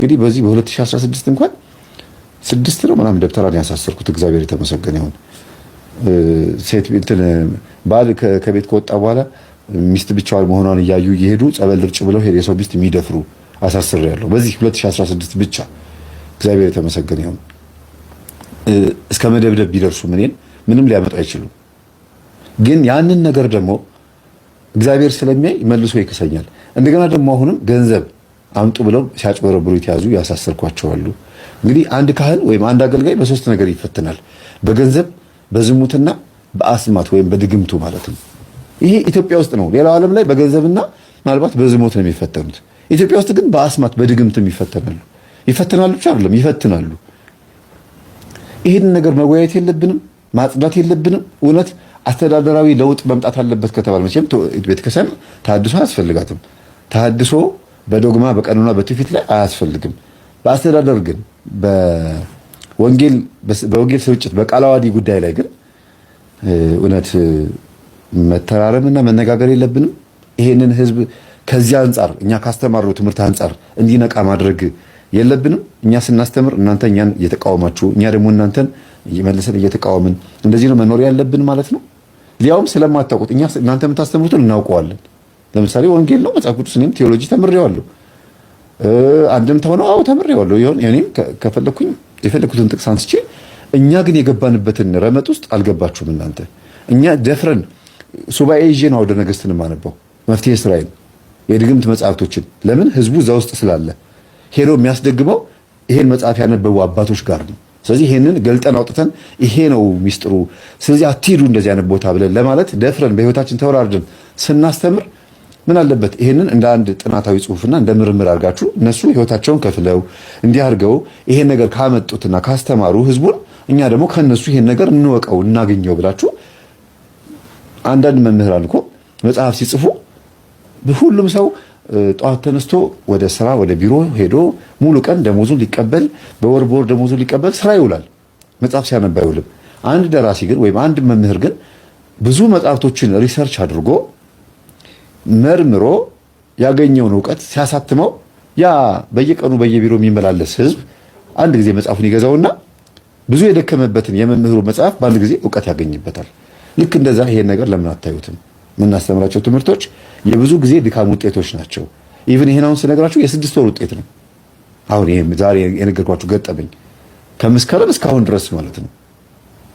እንግዲህ በዚህ በ2016 እንኳን 6 ነው ምናምን ደብተራን ያሳሰርኩት። እግዚአብሔር የተመሰገነ ይሁን። ሴት እንትን ባል ከቤት ከወጣ በኋላ ሚስት ብቻዋን መሆኗን እያዩ እየሄዱ ጸበል ልርጭ ብለው ሄደ የሰው ሚስት የሚደፍሩ አሳስሬያለሁ በዚህ 2016 ብቻ። እግዚአብሔር የተመሰገነ ይሁን። እስከ መደብደብ ቢደርሱ ምንም ሊያመጡ አይችሉም። ግን ያንን ነገር ደግሞ እግዚአብሔር ስለሚያይ መልሶ ይከሰኛል። እንደገና ደግሞ አሁንም ገንዘብ አምጡ ብለው ሲያጭበረብሩ የተያዙ ያሳሰርኳቸዋሉ። እንግዲህ አንድ ካህን ወይም አንድ አገልጋይ በሶስት ነገር ይፈተናል። በገንዘብ፣ በዝሙትና በአስማት ወይም በድግምቱ ማለት ነው። ይሄ ኢትዮጵያ ውስጥ ነው። ሌላው ዓለም ላይ በገንዘብና ምናልባት በዝሙት ነው የሚፈተኑት። ኢትዮጵያ ውስጥ ግን በአስማት በድግምትም ይፈተናሉ። ይፈተናሉ ብቻ አይደለም ይፈትናሉ። ይሄን ነገር መወያየት የለብንም ማጽዳት የለብንም። እውነት አስተዳደራዊ ለውጥ መምጣት አለበት ከተባለ መቼም ቤተክርስቲያን ተሐድሶ አያስፈልጋትም። ተሐድሶ በዶግማ በቀኖና በትውፊት ላይ አያስፈልግም። በአስተዳደር ግን በወንጌል ስርጭት በቃለ ዓዋዲ ጉዳይ ላይ ግን እውነት መተራረምና መነጋገር የለብንም። ይሄንን ህዝብ ከዚህ አንጻር እኛ ካስተማርነው ትምህርት አንጻር እንዲነቃ ማድረግ የለብንም። እኛ ስናስተምር እናንተ እኛን እየተቃወማችሁ፣ እኛ ደግሞ እናንተን መልሰን እየተቃወምን እንደዚህ ነው መኖር ያለብን ማለት ነው። ሊያውም ስለማታውቁት እኛ እናንተ የምታስተምሩትን እናውቀዋለን። ለምሳሌ ወንጌል ነው መጽሐፍ ቅዱስ፣ እኔም ቴዎሎጂ ተምሬዋለሁ። አንድምታው ነው ተምሬዋለሁ። እኔም ከፈለኩኝ የፈለኩትን ጥቅስ አንስቼ፣ እኛ ግን የገባንበትን ረመጥ ውስጥ አልገባችሁም እናንተ። እኛ ደፍረን ሱባኤ ይዤ ነው አውደ ነገሥትን የማነበው መፍትሔ ሥራዬን የድግምት መጽሐፍቶችን። ለምን ህዝቡ እዛ ውስጥ ስላለ ሄዶ የሚያስደግመው ይሄን መጽሐፍ ያነበቡ አባቶች ጋር ነው። ስለዚህ ይሄንን ገልጠን አውጥተን ይሄ ነው ሚስጥሩ፣ ስለዚህ አትሂዱ እንደዚህ አይነት ቦታ ብለን ለማለት ደፍረን በህይወታችን ተወራርደን ስናስተምር ምን አለበት ይሄንን እንደ አንድ ጥናታዊ ጽሑፍና እንደ ምርምር አድርጋችሁ እነሱ ህይወታቸውን ከፍለው እንዲህ አድርገው ይሄን ነገር ካመጡትና ካስተማሩ ህዝቡን፣ እኛ ደግሞ ከነሱ ይሄን ነገር እንወቀው እናገኘው ብላችሁ። አንዳንድ መምህራን እኮ መጽሐፍ ሲጽፉ ሁሉም ሰው ጠዋት ተነስቶ ወደ ስራ ወደ ቢሮ ሄዶ ሙሉ ቀን ደሞዙን ሊቀበል በወር ደሞዙን ሊቀበል ስራ ይውላል። መጽሐፍ ሲያነባ አይውልም። አንድ ደራሲ ግን ወይም አንድ መምህር ግን ብዙ መጽሐፍቶችን ሪሰርች አድርጎ መርምሮ ያገኘውን እውቀት ሲያሳትመው ያ በየቀኑ በየቢሮ የሚመላለስ ህዝብ አንድ ጊዜ መጽሐፉን ይገዛውና ብዙ የደከመበትን የመምህሩ መጽሐፍ በአንድ ጊዜ እውቀት ያገኝበታል። ልክ እንደዛ ይሄን ነገር ለምን አታዩትም? የምናስተምራቸው ትምህርቶች የብዙ ጊዜ ድካም ውጤቶች ናቸው። ኢቭን ይሄን አሁን ስነግራችሁ የ6 ወር ውጤት ነው። አሁን ይሄ ዛሬ የነገርኳችሁ ገጠመኝ ከመስከረም እስካሁን ድረስ ማለት ነው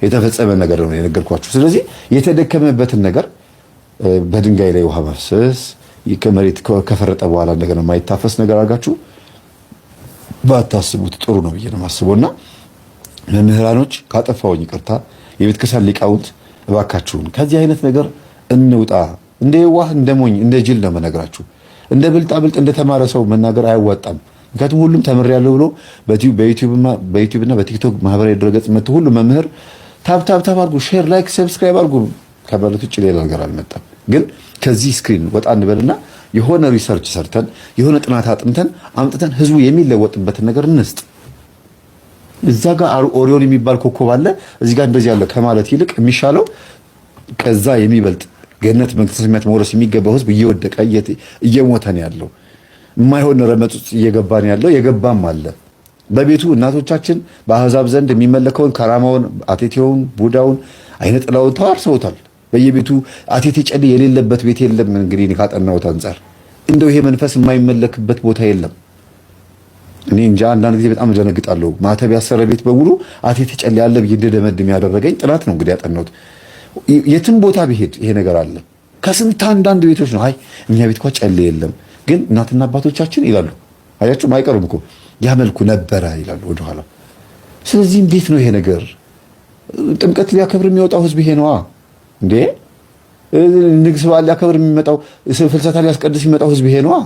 የተፈጸመ ነገር ነው የነገርኳችሁ። ስለዚህ የተደከመበትን ነገር በድንጋይ ላይ ውሃ ማፍሰስ፣ ከመሬት ከፈረጠ በኋላ እንደገና የማይታፈስ ነገር አድርጋችሁ ባታስቡት ጥሩ ነው ብዬ ነው የማስበውና መምህራኖች ካጠፋውኝ ይቅርታ፣ የቤተ ክርስቲያን ሊቃውንት እባካችሁን ከዚህ አይነት ነገር እንውጣ። እንደ የዋህ እንደ ሞኝ እንደ ጅል ነው መነግራችሁ። እንደ ብልጣብልጥ እንደ ተማረ ሰው መናገር አያዋጣም። ምክንያቱም ሁሉም ተምሬያለሁ ብሎ በዩቲዩብና በቲክቶክ ማህበራዊ ድረገጽ መጥቶ ሁሉ መምህር ታብ አድርጉ፣ ሼር፣ ላይክ፣ ሰብስክራይብ አድርጉ ከማለት ውጭ ሌላ ነገር አልመጣም። ግን ከዚህ ስክሪን ወጣ እንበልና የሆነ ሪሰርች ሰርተን የሆነ ጥናት አጥንተን አምጥተን ህዝቡ የሚለወጥበትን ነገር እንስጥ። እዛ ጋር ኦሪዮን የሚባል ኮከብ አለ እዚህ ጋር እንደዚህ ያለ ከማለት ይልቅ የሚሻለው ከዛ የሚበልጥ ገነት መንግስተ ሰማያት መውረስ የሚገባው ህዝብ እየወደቀ እየሞተ ነው ያለው። የማይሆን ረመጥ ውስጥ እየገባ ነው ያለው። የገባም አለ። በቤቱ እናቶቻችን በአህዛብ ዘንድ የሚመለከውን ከራማውን፣ አቴቴውን፣ ቡዳውን፣ አይነ ጥላውን ተዋርሰውታል። በየቤቱ አቴቴ ጨሌ የሌለበት ቤት የለም። እንግዲህ ካጠናሁት አንጻር እንደው ይሄ መንፈስ የማይመለክበት ቦታ የለም። እኔ እንጃ አንዳንድ ጊዜ በጣም እደነግጣለሁ። ማተብ ያሰረ ቤት በሙሉ አቴቴ ጨሌ ያለ ብዬ እንደደመድም ያደረገኝ ጥናት ነው እንግዲህ ያጠናሁት። የትም ቦታ ቢሄድ ይሄ ነገር አለ። ከስንት አንዳንድ ቤቶች ነው አይ እኛ ቤት እንኳን ጨሌ የለም ግን እናትና አባቶቻችን ይላሉ። አያችሁ አይቀርም እኮ ያመልኩ ነበረ ይላሉ ወደኋላ። ስለዚህ እንዴት ነው ይሄ ነገር? ጥምቀት ሊያከብር የሚወጣው ህዝብ ይሄ ነዋ እንዴ? ንግስ በዓል ሊያከብር የሚመጣው ፍልሰታ ሊያስቀድስ የሚመጣው ህዝብ ይሄ ነዋ።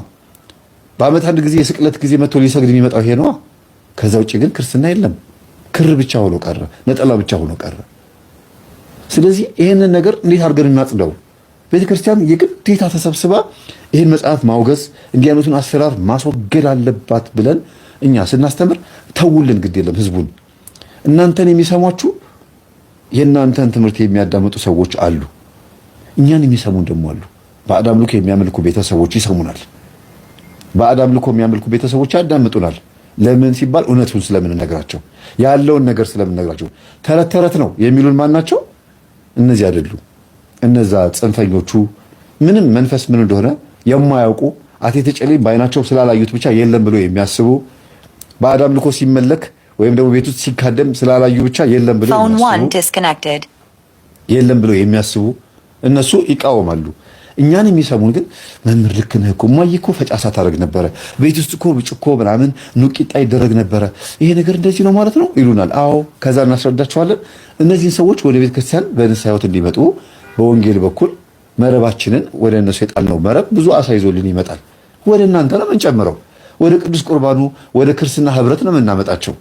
በዓመት አንድ ጊዜ የስቅለት ጊዜ መጥቶ ሊሰግድ የሚመጣው ይሄ ነዋ። ከዛ ውጪ ግን ክርስትና የለም። ክር ብቻ ሆኖ ቀረ፣ ነጠላ ብቻ ሆኖ ቀረ። ስለዚህ ይሄንን ነገር እንዴት አድርገን እናጽደው? ቤተክርስቲያን የግዴታ ተሰብስባ ይሄን መጽሐፍ ማውገዝ፣ እንዲህ አይነቱን አሰራር ማስወገድ አለባት ብለን እኛ ስናስተምር ተውልን፣ ግድ የለም ህዝቡን። እናንተን የሚሰሟችሁ የእናንተን ትምህርት የሚያዳምጡ ሰዎች አሉ፣ እኛን የሚሰሙን ደግሞ አሉ። ባዕድ አምልኮ የሚያመልኩ ቤተሰቦች ይሰሙናል። ባዕድ አምልኮ የሚያመልኩ ቤተሰቦች ያዳምጡናል። ለምን ሲባል እውነቱን ስለምንነግራቸው ያለውን ነገር ስለምንነግራቸው። ተረት ተረት ነው የሚሉን ማን ናቸው? እነዚህ አይደሉም። እነዛ ጽንፈኞቹ ምንም መንፈስ ምን እንደሆነ የማያውቁ አቴቴ ጨሌን በአይናቸው ስላላዩት ብቻ የለም ብሎ የሚያስቡ በአዳም ልኮ ሲመለክ ወይም ደግሞ ቤት ውስጥ ሲካደም ስላላዩ ብቻ የለም ብሎ የሚያስቡ እነሱ ይቃወማሉ። እኛን የሚሰሙን ግን መምህር ልክ ነህ እኮ እማዬ እኮ ፈጫሳ ታደርግ ነበረ፣ ቤት ውስጥ እኮ ብጭኮ ምናምን ኑቂጣ ይደረግ ነበረ፣ ይሄ ነገር እንደዚህ ነው ማለት ነው ይሉናል። አዎ፣ ከዛ እናስረዳቸዋለን። እነዚህን ሰዎች ወደ ቤተ ክርስቲያን በንስሐ ሕይወት እንዲመጡ በወንጌል በኩል መረባችንን ወደ እነሱ የጣልነው መረብ ብዙ አሳ ይዞልን ይመጣል። ወደ እናንተ ነው የምንጨምረው። ወደ ቅዱስ ቁርባኑ ወደ ክርስትና ህብረት ነው የምናመጣቸው።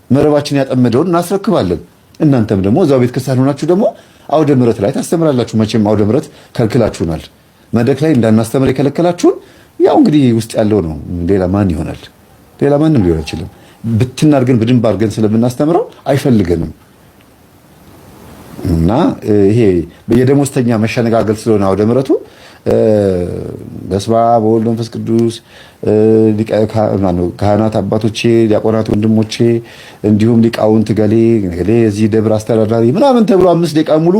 መረባችን ያጠመደውን እናስረክባለን። እናንተም ደግሞ እዛው ቤተ ክርስቲያን ሆናችሁ ደግሞ አውደ ምሕረት ላይ ታስተምራላችሁ። መቼም አውደ ምሕረት ከልክላችሁናል። መድረክ ላይ እንዳናስተምር የከለከላችሁን ያው እንግዲህ ውስጥ ያለው ነው። ሌላ ማን ይሆናል? ሌላ ማንም ሊሆን አይችልም። ብትና አድርገን በድንብ አድርገን ስለምናስተምረው አይፈልገንም። እና ይሄ የደሞዝተኛ መሸነጋገል ስለሆነ አውደ ምሕረቱ በስመ አብ ወወልድ ወመንፈስ ቅዱስ ካህናት አባቶቼ፣ ዲያቆናት ወንድሞቼ፣ እንዲሁም ሊቃውንት ገሌ የዚህ ደብር አስተዳዳሪ ምናምን ተብሎ 5 ደቂቃ ሙሉ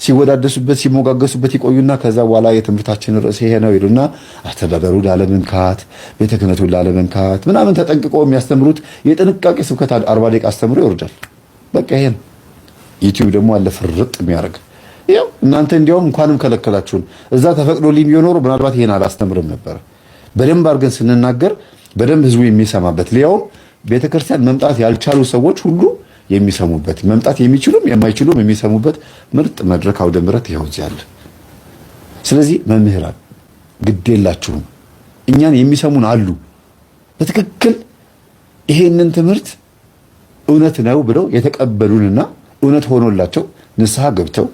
ሲወዳደሱበት ሲሞጋገሱበት ይቆዩና ከዛ በኋላ የትምህርታችን ርዕስ ይሄ ነው ይሉና አስተዳደሩ ላለመንካት ቤተ ክህነቱን ላለመንካት ምናምን ተጠንቅቆ የሚያስተምሩት የጥንቃቄ ስብከት 40 ደቂቃ አስተምሮ ይወርዳል። በቃ ይሄ ነው። ዩቲዩብ ደግሞ አለ ፍርጥ የሚያደርግ ያው እናንተ እንዲያውም እንኳንም ከለከላችሁን። እዛ ተፈቅዶልኝ ቢሆን ኖሮ ምናልባት ይሄን አላስተምርም ነበር። በደንብ አድርገን ስንናገር በደንብ ህዝቡ የሚሰማበት ሊያውም ቤተክርስቲያን መምጣት ያልቻሉ ሰዎች ሁሉ የሚሰሙበት መምጣት የሚችሉም የማይችሉም የሚሰሙበት ምርጥ መድረክ አውደ ምሕረት ይኸው እዚህ አለ። ስለዚህ መምህራን ግድ የላችሁም፣ እኛን የሚሰሙን አሉ። በትክክል ይሄንን ትምህርት እውነት ነው ብለው የተቀበሉንና እውነት ሆኖላቸው ንስሐ ገብተው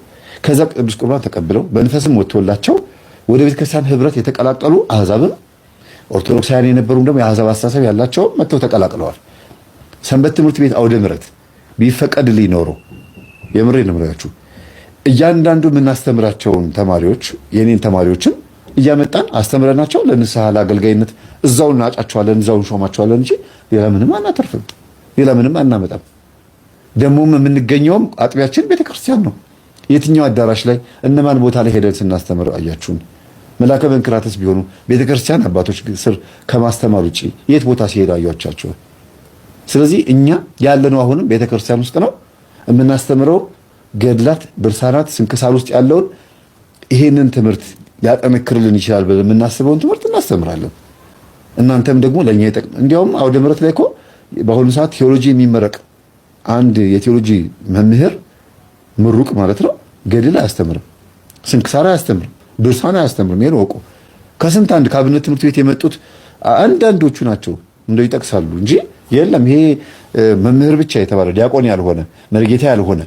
ከዛ ቅዱስ ቁርባን ተቀብለው በመንፈስም ወጥቶላቸው ወደ ቤተክርስቲያን ህብረት የተቀላቀሉ አህዛብም ኦርቶዶክሳውያን የነበሩም ደግሞ የአህዛብ አስተሳሰብ ያላቸው መጥተው ተቀላቅለዋል። ሰንበት ትምህርት ቤት አውደ ምሕረት ቢፈቀድልኝ ኖሮ የምሬን ነው የምላችሁ እያንዳንዱ የምናስተምራቸውን ተማሪዎች የኔን ተማሪዎችን እያመጣን አስተምረናቸው ለንስሐ ለአገልጋይነት እዛው እናጫቸዋለን፣ እዛው እንሾማቸዋለን እንጂ ሌላ ምንም አናተርፍም፣ ሌላ ምንም አናመጣም። ደግሞም የምንገኘውም አጥቢያችን ቤተክርስቲያን ነው። የትኛው አዳራሽ ላይ እነማን ቦታ ላይ ሄደን ስናስተምር አያችሁን? መላከ መንክራትስ ቢሆኑ ቤተክርስቲያን አባቶች ስር ከማስተማር ውጪ የት ቦታ ሲሄዱ አያቻቸው? ስለዚህ እኛ ያለነው አሁንም ቤተክርስቲያን ውስጥ ነው የምናስተምረው። ገድላት፣ ድርሳናት፣ ስንክሳር ውስጥ ያለውን ይሄንን ትምህርት ሊያጠነክርልን ይችላል ብለን የምናስበውን ትምህርት እናስተምራለን። እናንተም ደግሞ ለኛ ይጠቅም። እንዲያውም አውደ ምሕረት ላይ እኮ በአሁኑ ሰዓት ቴዎሎጂ የሚመረቅ አንድ የቴዎሎጂ መምህር ምሩቅ ማለት ነው ገድል አያስተምርም፣ ስንክሳር አያስተምርም፣ ድርሳን አያስተምርም። ይሄን ወቁ። ከስንት አንድ ከአብነት ትምህርት ቤት የመጡት አንዳንዶቹ ናቸው እንደው ይጠቅሳሉ እንጂ የለም ይሄ መምህር ብቻ የተባለ ዲያቆን ያልሆነ መርጌታ ያልሆነ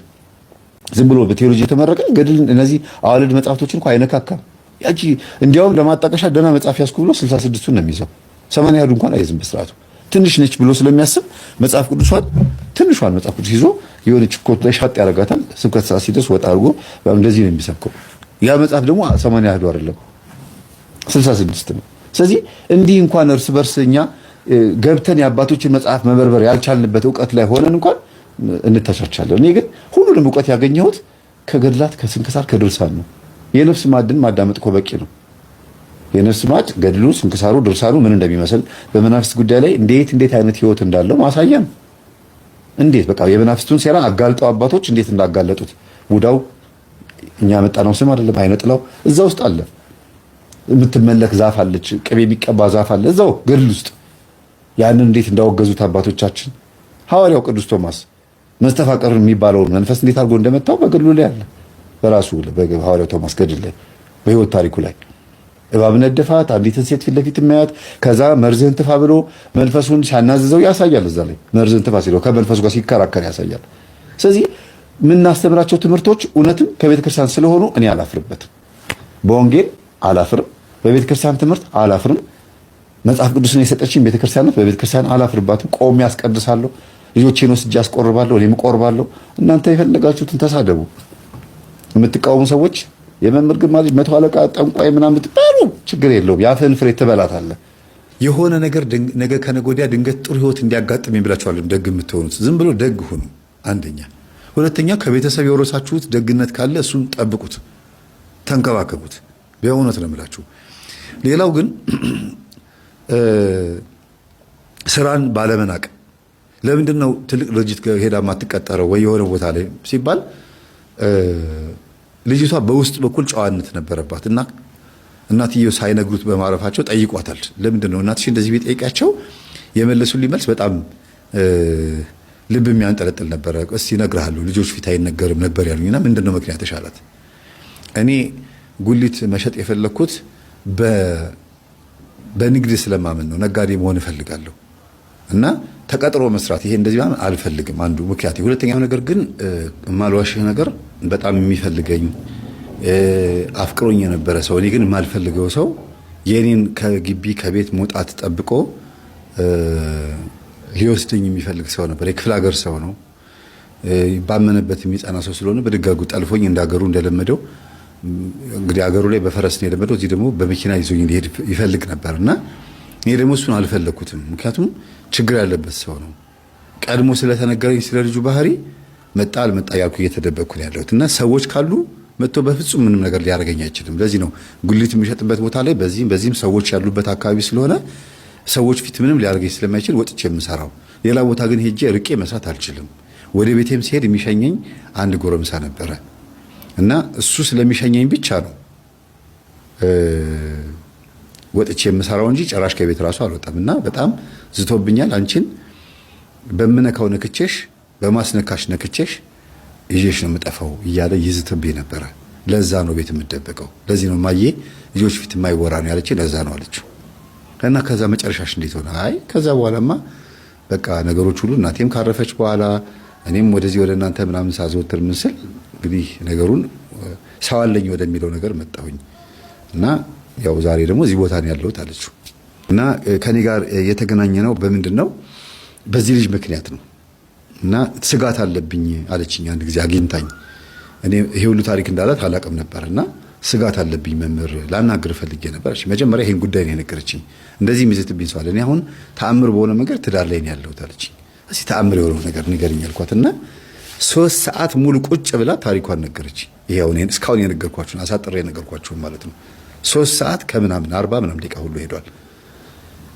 ዝም ብሎ በቴዎሎጂ የተመረቀ ገድል እነዚህ አዋልድ መጽሐፍቶችን እንኳን አይነካካም። ያቺ እንዲያውም ለማጣቀሻ ደህና መጽሐፍ ያስኩ ብሎ 66ቱን ነው የሚይዘው። 80 ያህሉ እንኳን አይዝም በስርዓቱ ትንሽ ነች ብሎ ስለሚያስብ መጽሐፍ ቅዱሷን ትንሿን መጽሐፍ ቅዱስ ይዞ የሆነች ኮት ላይ ሻጥ ያደርጋታል። ስብከት ሰዓት ሲደርስ ወጣ አድርጎ እንደዚህ ነው የሚሰብከው። ያ መጽሐፍ ደግሞ 80 ያህሉ አይደለም 66 ነው። ስለዚህ እንዲህ እንኳን እርስ በርስ እኛ ገብተን የአባቶችን መጽሐፍ መበርበር ያልቻልንበት እውቀት ላይ ሆነን እንኳን እንተቻቻለን። እኔ ግን ሁሉንም እውቀት ያገኘሁት ከገድላት፣ ከስንክሳር፣ ከድርሳን ነው። የነፍስ ማዕድን ማዳመጥ እኮ በቂ ነው። የነፍስ ማዕድ ገድሉ፣ ስንክሳሩ፣ ድርሳኑ ምን እንደሚመስል በመናፍስት ጉዳይ ላይ እንዴት አይነት ህይወት እንዳለው ማሳያ ነው። እንዴት በቃ የመናፍስቱን ሴራ አጋልጠው አባቶች እንዴት እንዳጋለጡት ቡዳው እኛ መጣነው ስም አይደለም አይነጥላው እዛ ውስጥ አለ። የምትመለክ ዛፍ አለች፣ ቅቤ የሚቀባ ዛፍ አለ እዛው ገድል ውስጥ። ያንን እንዴት እንዳወገዙት አባቶቻችን። ሐዋርያው ቅዱስ ቶማስ መስተፋቀር የሚባለውን መንፈስ እንዴት አድርጎ እንደመታው በገድሉ ላይ አለ። በራሱ በሐዋርያው ቶማስ ገድል ላይ በህይወት ታሪኩ ላይ እባብ ነደፋት፣ አንዲትን ሴት ፊት ለፊት የሚያያት፣ ከዛ መርዝህን ትፋ ብሎ መንፈሱን ሲያናዝዘው ያሳያል። እዛ ላይ መርዝህን ትፋ ሲለው ከመንፈሱ ጋር ሲከራከር ያሳያል። ስለዚህ የምናስተምራቸው ትምህርቶች እውነትም ከቤተ ክርስቲያን ስለሆኑ እኔ አላፍርበትም። በወንጌል አላፍርም፣ በቤተ ክርስቲያን ትምህርት አላፍርም። መጽሐፍ ቅዱስን የሰጠችኝ ቤተ ክርስቲያን ናት። በቤተ ክርስቲያን አላፍርባትም። ቆሜ ያስቀድሳለሁ፣ ልጆቼን ወስጄ አስቆርባለሁ፣ እኔም እቆርባለሁ። እናንተ የፈለጋችሁትን ተሳደቡ። የምትቃወሙ ሰዎች የመምህር ግርማ ልጅ መቶ አለቃ ጠንቋይ ምናምን ብትባሉ ችግር የለውም። የአፍህን ፍሬ ትበላታለህ። የሆነ ነገር ነገ ከነገ ወዲያ ድንገት ጥሩ ህይወት እንዲያጋጥም ይብላችኋል። ደግ የምትሆኑት ዝም ብሎ ደግ ሁኑ። አንደኛ። ሁለተኛ ከቤተሰብ የወረሳችሁት ደግነት ካለ እሱን ጠብቁት፣ ተንከባከቡት። በእውነት ነው የምላችሁ። ሌላው ግን ስራን ባለመናቅ ለምንድን ነው ትልቅ ድርጅት ሄዳ ማትቀጠረው ወይ የሆነ ቦታ ላይ ሲባል ልጅቷ በውስጥ በኩል ጨዋነት ነበረባት እና እናትየው ሳይነግሩት በማረፋቸው ጠይቋታል። ለምንድን ነው እናትሽ እንደዚህ ቢጠይቃቸው የመለሱልኝ መልስ በጣም ልብ የሚያንጠለጥል ነበረ። እስቲ እነግርሃለሁ ልጆች ፊት አይነገርም ነበር ያሉኝና ምንድን ነው ምክንያትሽ አላት። እኔ ጉሊት መሸጥ የፈለኩት በንግድ ስለማመን ነው። ነጋዴ መሆን እፈልጋለሁ እና ተቀጥሮ መስራት ይሄ እንደዚህ ማለት አልፈልግም። አንዱ ምክንያት። ሁለተኛው ነገር ግን ማልዋሽህ ነገር በጣም የሚፈልገኝ አፍቅሮኝ የነበረ ሰው እኔ ግን የማልፈልገው ሰው የኔን ከግቢ ከቤት መውጣት ጠብቆ ሊወስደኝ የሚፈልግ ሰው ነበር። የክፍለ ሀገር ሰው ነው። ባመነበት የሚጸና ሰው ስለሆነ በድጋጉ ጠልፎኝ እንዳገሩ እንደለመደው እንግዲህ አገሩ ላይ በፈረስ ነው የለመደው። እዚህ ደግሞ በመኪና ይዞኝ ሊሄድ ይፈልግ ነበርና እኔ ደግሞ እሱን አልፈለኩትም። ምክንያቱም ችግር ያለበት ሰው ነው። ቀድሞ ስለተነገረኝ ስለ ልጁ ባህሪ መጣ አልመጣ ያልኩ እየተደበቅኩ ነው ያለሁት እና ሰዎች ካሉ መጥቶ በፍጹም ምንም ነገር ሊያደርገኝ አይችልም። ለዚህ ነው ጉሊት የሚሸጥበት ቦታ ላይ በዚህም ሰዎች ያሉበት አካባቢ ስለሆነ ሰዎች ፊት ምንም ሊያደርገኝ ስለማይችል ወጥቼ የምሰራው። ሌላ ቦታ ግን ሄጄ ርቄ መስራት አልችልም። ወደ ቤቴም ሲሄድ የሚሸኘኝ አንድ ጎረምሳ ነበረ እና እሱ ስለሚሸኘኝ ብቻ ነው ወጥቼ የምሰራው እንጂ ጭራሽ ከቤት ራሱ አልወጣም። እና በጣም ዝቶብኛል። አንቺን በምነካው ነክቼሽ በማስነካሽ ነክቼሽ ይዤሽ ነው የምጠፋው እያለ ይዝትብኝ ነበረ። ለዛ ነው ቤት የምደበቀው። ለዚህ ነው ማዬ ልጆች ፊት የማይወራ ነው ያለች። ለዛ ነው አለችው። እና ከዛ መጨረሻሽ እንዴት ሆነ? አይ ከዛ በኋላማ በቃ ነገሮች ሁሉ እናቴም ካረፈች በኋላ እኔም ወደዚህ ወደ እናንተ ምናምን ሳዘወትር ምስል እንግዲህ ነገሩን ሰው አለኝ ወደሚለው ነገር መጣሁኝ እና ያው ዛሬ ደግሞ እዚህ ቦታ ነው ያለሁት አለችው። እና ከኔ ጋር የተገናኘ ነው በምንድን ነው? በዚህ ልጅ ምክንያት ነው። እና ስጋት አለብኝ አለችኝ አንድ ጊዜ አግኝታኝ። እኔ ይሄ ሁሉ ታሪክ እንዳላት አላውቅም ነበርና ስጋት አለብኝ መምህር ላናግር ፈልጌ ነበር። እሺ መጀመሪያ ይሄን ጉዳይ ነው የነገረችኝ። እንደዚህ የሚዘትብኝ ሰው አለ። እኔ አሁን ተአምር በሆነ መንገድ ትዳር ላይ ነው ያለሁት አለችኝ። እስኪ ተአምር የሆነው ነገር ንገሪኝ አልኳትና 3 ሰዓት ሙሉ ቁጭ ብላ ታሪኳን ነገረችኝ። ይሄው እኔ እስካሁን የነገርኳችሁን አሳጥሬ የነገርኳችሁን ማለት ነው። 3 ሰዓት ከምናምን 40 ምናምን ደቂቃ ሁሉ ሄዷል።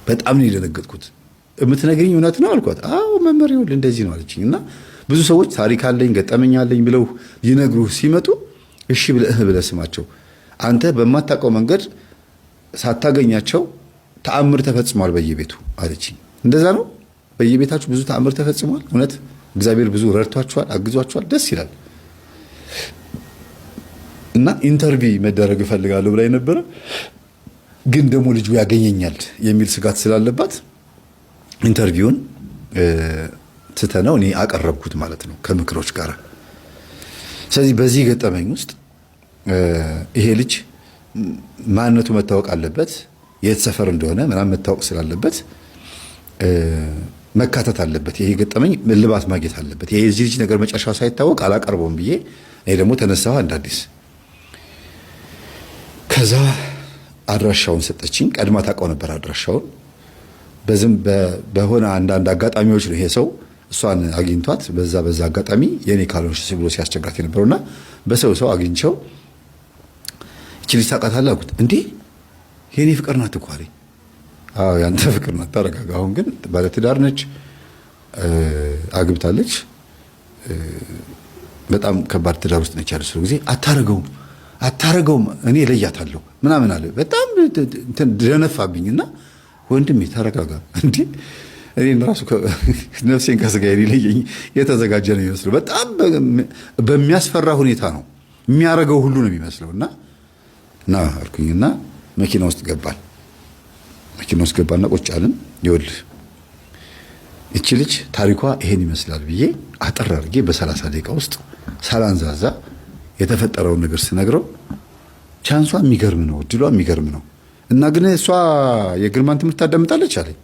በጣም ነው የደነገጥኩት። የምትነግሪኝ እውነት ነው አልኳት። አዎ መምህር ይሁን እንደዚህ ነው አለችኝ። እና ብዙ ሰዎች ታሪክ አለኝ ገጠመኝ አለኝ ብለው ይነግሩህ ሲመጡ እሺ ብለህ ስማቸው። አንተ በማታውቀው መንገድ ሳታገኛቸው ተአምር ተፈጽሟል በየቤቱ አለችኝ። እንደዛ ነው? በየቤታችሁ ብዙ ተአምር ተፈጽሟል? እውነት እግዚአብሔር ብዙ ረድቷችኋል፣ አግዟችኋል? ደስ ይላል። እና ኢንተርቪው መደረግ እፈልጋለሁ ብላ ነበረ። ግን ደግሞ ልጁ ያገኘኛል የሚል ስጋት ስላለባት ኢንተርቪውን ትተነው እኔ አቀረብኩት ማለት ነው ከምክሮች ጋር። ስለዚህ በዚህ ገጠመኝ ውስጥ ይሄ ልጅ ማንነቱ መታወቅ አለበት፣ የት ሰፈር እንደሆነ ምናምን መታወቅ ስላለበት መካተት አለበት። ይሄ ገጠመኝ እልባት ማግኘት አለበት። ይሄ እዚህ ልጅ ነገር መጨረሻው ሳይታወቅ አላቀርበውም ብዬ እኔ ደግሞ ተነሳሁ እንደ አዲስ። ከዛ አድራሻውን ሰጠችኝ። ቀድማ ታውቀው ነበር አድራሻውን። በሆነ አንዳንድ አጋጣሚዎች ነው ይሄ ሰው እሷን አግኝቷት በዛ አጋጣሚ የኔ ካልሆንሽ ብሎ ሲያስቸግራት የነበረውና በሰው አግኝቸው እቺ ልጅ ታውቃታለህ አልኩት። እንዴ የኔ ፍቅር ናት እኮ አለኝ። አዎ ያንተ ፍቅር ናት፣ ተረጋጋ። አሁን ግን ባለትዳር ነች፣ አግብታለች፣ በጣም ከባድ ትዳር ውስጥ ነች ያለችው ጊዜ አታረገውም እኔ እለያታለሁ ምናምን አለ። በጣም ደነፋብኝና ወንድሜ ተረጋጋ እንዴ እኔን ራሱ ነፍሴን ከስጋዬ ሊለየኝ የተዘጋጀ ነው የሚመስለው። በጣም በሚያስፈራ ሁኔታ ነው የሚያረገው ሁሉ ነው የሚመስለውና ና አልኩኝና መኪና ውስጥ ገባና ቁጭ አልን። ይኸውልህ እቺ ልጅ ታሪኳ ይሄን ይመስላል ብዬ አጠር አድርጌ በ30 ደቂቃ ውስጥ ሳላንዛዛ የተፈጠረውን ነገር ስነግረው ቻንሷ የሚገርም ነው፣ እድሏ የሚገርም ነው። እና ግን እሷ የግርማን ትምህርት ታዳምጣለች አለኝ።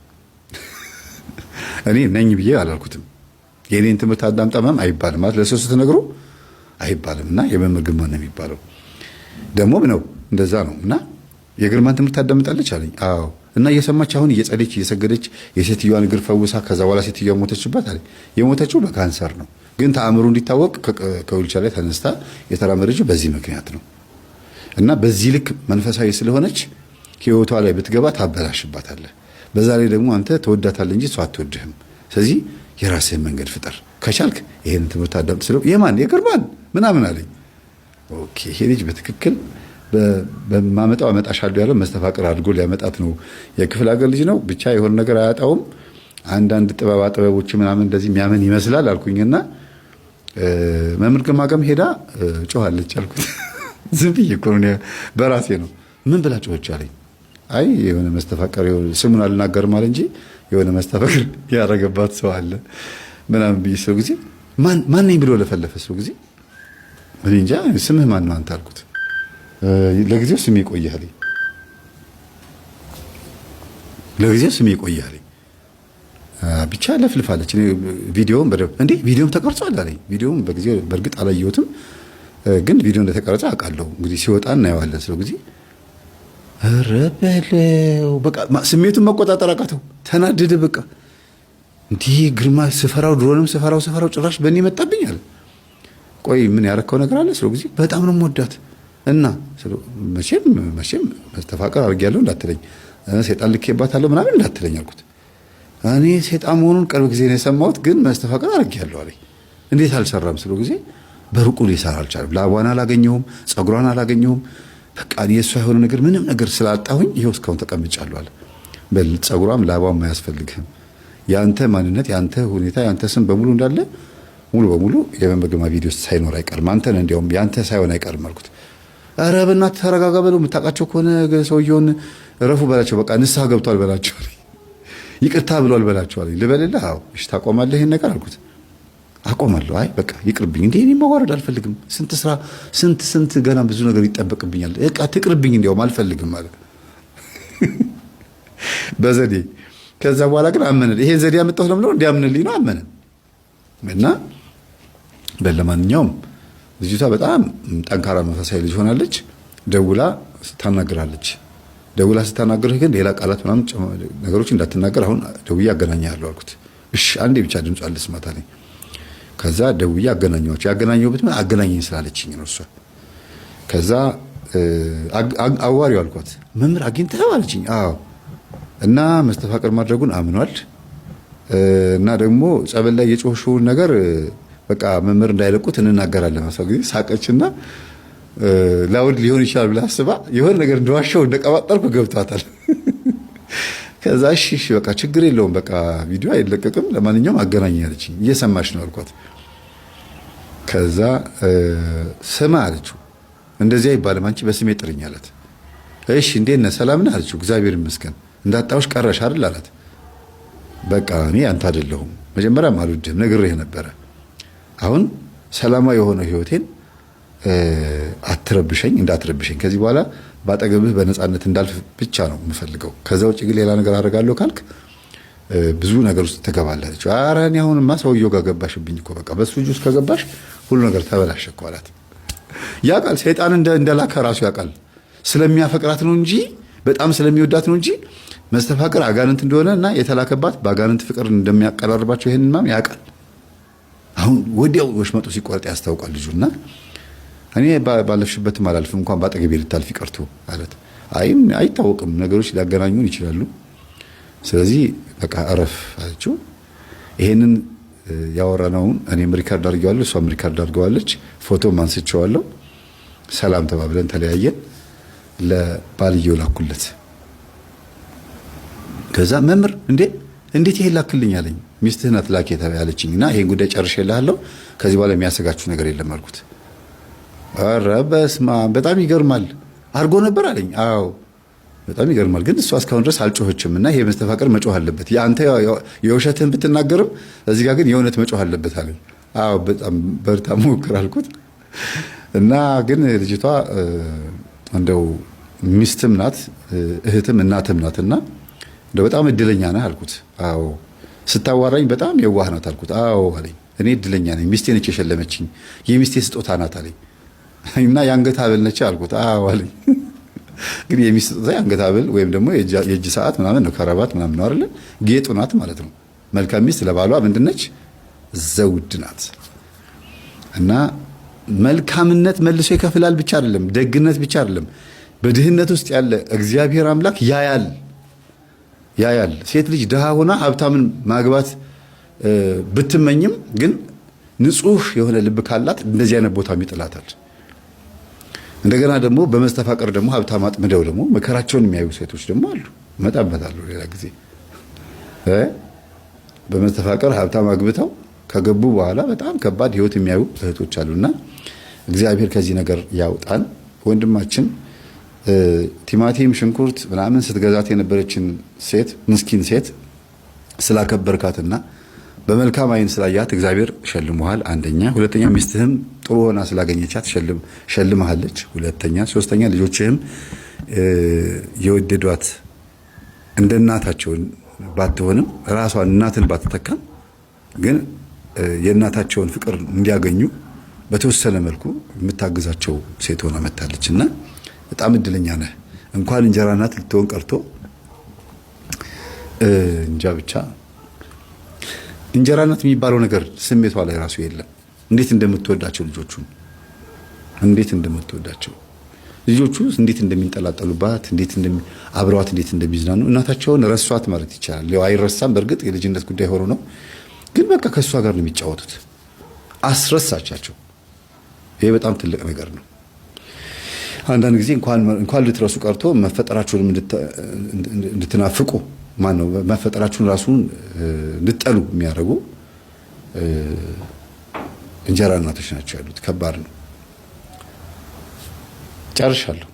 እኔ ነኝ ብዬ አላልኩትም። የኔን ትምህርት አዳምጣማም አይባልም ማለት ለሰው ስትነግሩ አይባልም። እና የመምህር ግርማ ነው የሚባለው ደግሞ ነው እንደዛ ነው። እና የግርማን ትምህርት ታዳምጣለች አለኝ። አዎ እና እየሰማች አሁን እየጸለች እየሰገደች የሴትዮዋን እግር ፈውሳ ከዛ በኋላ ሴትዮዋ ሞተችባት አለ። የሞተችው በካንሰር ነው፣ ግን ተአምሩ እንዲታወቅ ከዊልቸር ላይ ተነስታ የተራመደችው በዚህ ምክንያት ነው። እና በዚህ ልክ መንፈሳዊ ስለሆነች ህይወቷ ላይ ብትገባ ታበላሽባታለህ። በዛ ላይ ደግሞ አንተ ተወዳታለህ እንጂ እሷ አትወድህም። ስለዚህ የራስህን መንገድ ፍጠር፣ ከቻልክ ይሄን ትምህርት አዳምጥ ስለው የማን የቅርባን ምናምን አለኝ። ኦኬ ይሄ ልጅ በትክክል በማመጣው አመጣሻለሁ ያለው መስተፋቅር አድርጎ ሊያመጣት ነው። የክፍለ ሀገር ልጅ ነው ብቻ የሆነ ነገር አያጣውም። አንዳንድ ጥበቦች ምናምን እንደዚህ የሚያምን ይመስላል አልኩኝና መምህር ግርማገም ሄዳ ጮኻለች አልኩት። ዝም ብዬ እኮ ነው በራሴ ነው። ምን ብላ ጮኸች አለኝ። አይ የሆነ መስተፋቅር ስሙን አልናገርም አለ እንጂ የሆነ መስተፋቅር ያረገባት ሰው አለ ምናምን ብዬ ሰው ጊዜ ማን ነኝ ብሎ ለፈለፈ ሰው ጊዜ እኔ እንጃ ስምህ ማን ነው አንተ አልኩት። ለጊዜው ስሜ ይቆያል፣ ለጊዜው ስሜ ይቆያል ብቻ ለፍልፋለች። ቪዲዮውን ቪዲዮም ተቀርጿል አለኝ። ቪዲዮም በጊዜው በእርግጥ አላየሁትም፣ ግን ቪዲዮ እንደተቀረጸ አውቃለሁ። እንግዲህ ሲወጣ እናየዋለን። ስለው ጊዜ ኧረ በለው በቃ ስሜቱን መቆጣጠር አቃተው፣ ተናደደ። በቃ እንዲህ ግርማ ስፈራው ድሮንም ስፈራው ጭራሽ በእኔ መጣብኝ አለ። ቆይ ምን ያረከው ነገር አለ ስለው ጊዜ በጣም ነው የምወዳት እና መቼም መስተፋቅር አድርጌያለሁ እንዳትለኝ፣ ሴጣን ልኬባታለሁ ምናምን እንዳትለኝ አልኩት። እኔ ሴጣን መሆኑን ቅርብ ጊዜ ነው የሰማሁት፣ ግን መስተፋቅር አድርጌያለሁ አለኝ። እንዴት አልሰራም ስለው ጊዜ በሩቁ ሊሰራ አልቻለም። ላቧን አላገኘሁም፣ ጸጉሯን አላገኘሁም። በቃ የእሷ የሆነ ነገር ምንም ነገር ስላጣሁኝ ይኸው እስካሁን ተቀምጫለሁ አለ። በል ጸጉሯም ላቧም አያስፈልግህም። ያንተ ማንነት፣ ያንተ ሁኔታ፣ ያንተ ስም በሙሉ እንዳለ ሙሉ በሙሉ የመምህር ግርማ ቪዲዮ ሳይኖር አይቀርም። አንተን እንዲያውም ያንተ ሳይሆን አይቀርም አልኩት። ኧረ በእናትህ ተረጋጋ በለው፣ የምታውቃቸው ከሆነ ሰውየውን እረፉ በላቸው፣ በቃ ንስሐ ገብቷል በላቸው፣ ይቅርታ ብሏል በላቸው አለኝ። ልበልልህ? አዎ። እሺ ታቆማለህ ይሄን ነገር አልኩት። አቆማለሁ። አይ በቃ ይቅርብኝ፣ እንዴ እኔ ማዋረድ አልፈልግም። ስንት ስራ ስንት ገና ብዙ ነገር ይጠበቅብኛል። በቃ ትቅርብኝ፣ እንዲያውም አልፈልግም ማለት በዘዴ። ከዛ በኋላ ግን አመነ። ይሄን ዘዴ ያመጣሁት ለምን ነው እንዲያምንልኝ ነው። አመነ እና ለማንኛውም ልጅቷ በጣም ጠንካራ መንፈሳዊ ልጅ ሆናለች። ደውላ ስታናግራለች። ደውላ ስታናግርህ ግን ሌላ ቃላት ምናምን ነገሮች እንዳትናገር አሁን ደውዬ አገናኛለሁ አልኩት። እሺ አንዴ ብቻ ድምጿን ልስማት አለኝ። ከዛ ደውዬ አገናኘኋቸው። ያገናኘሁበት ምን አገናኘኝ ስላለችኝ ነው እሷ። ከዛ አዋሪው አልኳት። መምህር አግኝተኸው አለችኝ። አዎ። እና መስተፋቅር ማድረጉን አምኗል እና ደግሞ ጸበል ላይ የጮህሽውን ነገር በቃ መምህር እንዳይለቁት እንናገራለን። ማሳው ጊዜ ሳቀችና ላውድ ሊሆን ይችላል ብላ አስባ የሆነ ነገር እንደዋሸው እንደቀባጠርኩ ገብቷታል። ከዛ እሺ በቃ ችግር የለውም በቃ ቪዲዮ አይለቀቅም፣ ለማንኛውም አገናኝ አለችኝ። እየሰማሽ ነው አልኳት። ከዛ ስማ አለችው። እንደዚህ አይባልም አንቺ በስሜ ጥሪኝ አላት። እሺ እንዴት ነህ ሰላም ነህ አለችው። እግዚአብሔር ይመስገን። እንዳጣውሽ ቀረሽ አይደል አላት። በቃ እኔ አንተ አይደለሁም መጀመሪያም አልወድህም ነግሬህ ነበረ። አሁን ሰላማዊ የሆነ ህይወቴን አትረብሸኝ፣ እንዳትረብሸኝ ከዚህ በኋላ ባጠገብህ በነፃነት እንዳልፍ ብቻ ነው የምፈልገው። ከዛ ውጭ ግን ሌላ ነገር አደርጋለሁ ካልክ ብዙ ነገር ውስጥ ትገባለህ አለችው። ኧረ እኔ አሁንማ ሰውየው ጋር ገባሽብኝ እኮ በቃ በሱ እጅ ውስጥ ከገባሽ ሁሉ ነገር ተበላሸ እኮ አላት። ያውቃል ሰይጣን እንደላከ ራሱ ያውቃል። ስለሚያፈቅራት ነው እንጂ በጣም ስለሚወዳት ነው እንጂ መስተፋቅር አጋንንት እንደሆነ እና የተላከባት በአጋንንት ፍቅር እንደሚያቀራርባቸው ይሄንን ማም ያውቃል። አሁን ወዲያው ወሽመጡ ሲቆርጥ ያስታውቃል ልጁና እኔ ባለፍሽበትም አላልፍም እንኳን ባጠገቤ ልታልፍ ይቀርቱ አለት። አይታወቅም ነገሮች ሊያገናኙን ይችላሉ። ስለዚህ በቃ አረፍ አለችው። ይሄንን ያወራነውን እኔም ሪካርድ አድርጌዋለሁ፣ እሷም ሪካርድ አድርገዋለች። ፎቶም አንስቼዋለሁ። ሰላም ተባብለን ተለያየን። ለባልየው ላኩለት። ከዛ መምህር እንዴት ይሄን ላክልኝ አለኝ። ሚስትህ ናት ላክ ያለችኝና ይሄን ጉዳይ ጨርሼልሃለሁ፣ ከዚህ በኋላ የሚያሰጋችሁ ነገር የለም አልኩት። ኧረ በስመ አብ በጣም ይገርማል አድርጎ ነበር አለኝ። አዎ በጣም ይገርማል፣ ግን እሷ እስካሁን ድረስ አልጮኸችም እና ይሄ መስተፋቅር መጮህ አለበት። የአንተ የውሸትህን ብትናገርም እዚህ ጋር ግን የእውነት መጮህ አለበት አለኝ። አዎ በጣም በርታ ሞክር አልኩት። እና ግን ልጅቷ እንደው ሚስትም ናት እህትም እናትም ናትና እንደው በጣም እድለኛ ነህ አልኩት። አዎ ስታዋራኝ በጣም የዋህ ናት አልኩት። አዎ አለኝ። እኔ እድለኛ ነኝ፣ ሚስቴ ነች የሸለመችኝ፣ የሚስቴ ስጦታ ናት አለኝ። እና የአንገት ሐብል ነች አልኩት። አዎ አለኝ። እንግዲህ የሚስት ስጦታ የአንገት ሐብል ወይም ደግሞ የእጅ ሰዓት ምናምን ነው፣ ከረባት ምናምን ነው አይደል? ጌጡ ናት ማለት ነው። መልካም ሚስት ለባሏ ምንድነች? ዘውድ ናት። እና መልካምነት መልሶ ይከፍላል ብቻ አይደለም፣ ደግነት ብቻ አይደለም። በድህነት ውስጥ ያለ እግዚአብሔር አምላክ ያያል። ሴት ልጅ ድሃ ሆና ሀብታምን ማግባት ብትመኝም ግን ንጹህ የሆነ ልብ ካላት እንደዚህ አይነት ቦታ ይጥላታል። እንደገና ደግሞ በመስተፋቀር ደግሞ ሀብታም አጥምደው ደግሞ መከራቸውን የሚያዩ ሴቶች ደግሞ አሉ። እመጣበታለሁ ሌላ ጊዜ። በመስተፋቀር ሀብታም አግብተው ከገቡ በኋላ በጣም ከባድ ህይወት የሚያዩ እህቶች አሉና እግዚአብሔር ከዚህ ነገር ያውጣን። ወንድማችን ቲማቲም፣ ሽንኩርት ምናምን ስትገዛት የነበረችን ሴት ምስኪን ሴት ስላከበርካትና በመልካም አይን ስላያት እግዚአብሔር ሸልሞሃል። አንደኛ። ሁለተኛ ሚስትህም ጥሩ ሆና ስላገኘቻት ሸልመሃለች። ሁለተኛ። ሶስተኛ ልጆችህም የወደዷት እንደ እናታቸው ባትሆንም ራሷን እናትን ባትተካም ግን የእናታቸውን ፍቅር እንዲያገኙ በተወሰነ መልኩ የምታግዛቸው ሴት ሆና መታለች እና በጣም እድለኛ ነህ። እንኳን እንጀራ እናት ልትሆን ቀርቶ እንጃ ብቻ እንጀራ እናት የሚባለው ነገር ስሜቷ ላይ ራሱ የለም። እንዴት እንደምትወዳቸው ልጆቹን እንዴት እንደሚንጠላጠሉባት አብረዋት እንዴት እንደሚዝናኑ እናታቸውን ረሷት ማለት ይቻላል። ያው አይረሳም፣ በእርግጥ የልጅነት ጉዳይ ሆኖ ነው። ግን በቃ ከሷ ጋር ነው የሚጫወቱት። አስረሳቻቸው። ይሄ በጣም ትልቅ ነገር ነው። አንዳንድ ጊዜ እንኳን ልትረሱ ቀርቶ መፈጠራችሁንም እንድትናፍቁ መፈጠራችሁን ራሱን እንድትጠሉ የሚያደርጉ እንጀራ እናቶች ናቸው ያሉት። ከባድ ነው። ጨርሻለሁ።